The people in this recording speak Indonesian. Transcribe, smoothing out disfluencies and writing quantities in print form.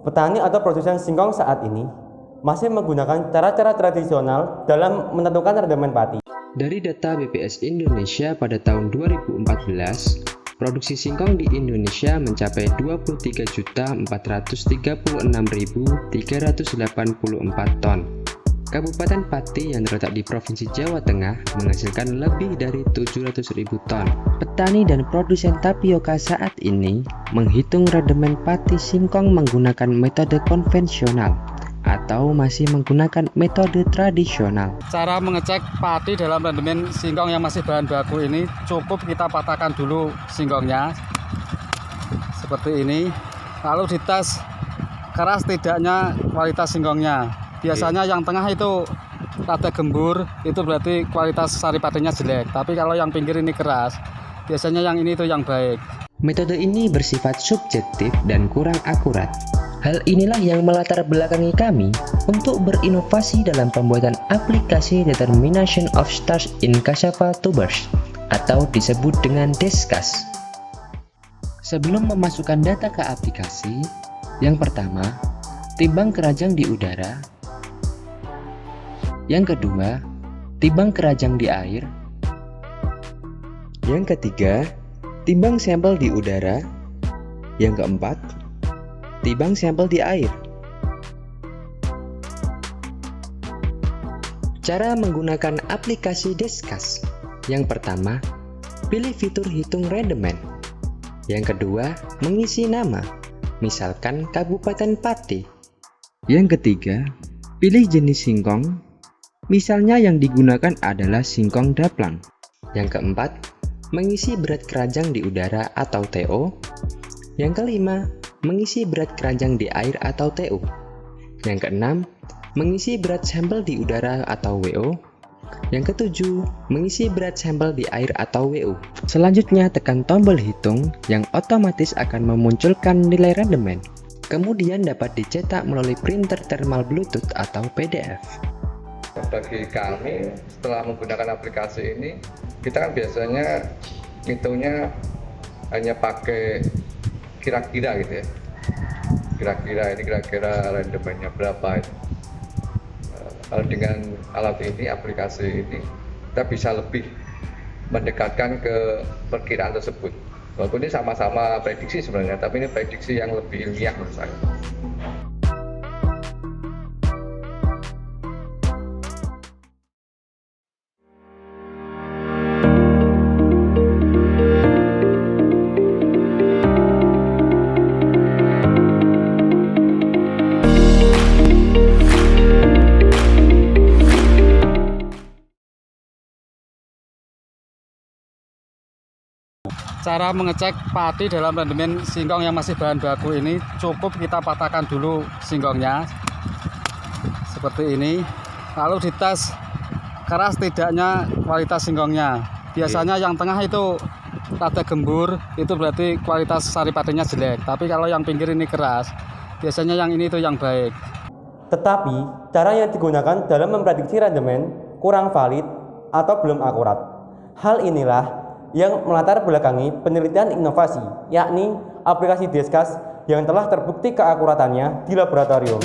Petani atau produsen singkong saat ini masih menggunakan cara-cara tradisional dalam menentukan rendemen padi. Dari data BPS Indonesia pada tahun 2014, produksi singkong di Indonesia mencapai 23.436.384 ton. Kabupaten Pati yang terletak di Provinsi Jawa Tengah menghasilkan lebih dari 700.000 ton. Petani dan produsen tapioka saat ini menghitung rendemen padi singkong menggunakan metode konvensional atau masih menggunakan metode tradisional. Cara mengecek padi dalam rendemen singkong yang masih bahan baku ini cukup kita patahkan dulu singkongnya seperti ini, lalu dites keras tidaknya kualitas singkongnya. Biasanya yang tengah itu rada gembur, itu berarti kualitas sari padinya jelek. Tapi kalau yang pinggir ini keras, biasanya yang ini itu yang baik. Metode ini bersifat subjektif dan kurang akurat. Hal inilah yang melatar belakangi kami untuk berinovasi dalam pembuatan aplikasi Determination of Stars in Cassava Tubers atau disebut dengan Deskas. Sebelum memasukkan data ke aplikasi, yang pertama, timbang keranjang di udara. Yang kedua, timbang keranjang di air. Yang ketiga, timbang sampel di udara. Yang keempat, timbang sampel di air. Cara menggunakan aplikasi Deskas. Yang pertama, pilih fitur hitung rendemen. Yang kedua, mengisi nama, misalkan Kabupaten Pati. Yang ketiga, pilih jenis singkong. Misalnya yang digunakan adalah singkong daplang. Yang keempat, mengisi berat keranjang di udara atau TO. Yang kelima, mengisi berat keranjang di air atau TU. Yang keenam, mengisi berat sampel di udara atau WO. Yang ketujuh, mengisi berat sampel di air atau WU. Selanjutnya tekan tombol hitung yang otomatis akan memunculkan nilai rendemen. Kemudian dapat dicetak melalui printer thermal Bluetooth atau PDF. Bagi kami, setelah menggunakan aplikasi ini, kita kan biasanya hitungnya hanya pakai kira-kira gitu ya. Kira-kira rendemennya berapa. Kalau dengan alat ini, aplikasi ini, kita bisa lebih mendekatkan ke perkiraan tersebut. Walaupun ini sama-sama prediksi sebenarnya, tapi ini prediksi yang lebih ilmiah menurut saya. Cara mengecek padi dalam rendemen singkong yang masih bahan baku ini cukup kita patahkan dulu singkongnya seperti ini, lalu dites keras tidaknya kualitas singkongnya. Biasanya yang tengah itu rada gembur, itu berarti kualitas sari padinya jelek. Tapi kalau yang pinggir ini keras, biasanya yang ini itu yang baik. Tetapi cara yang digunakan dalam memprediksi rendemen kurang valid atau belum akurat. Hal inilah yang melatar belakangi penelitian inovasi, yakni aplikasi Deskas yang telah terbukti keakuratannya di laboratorium.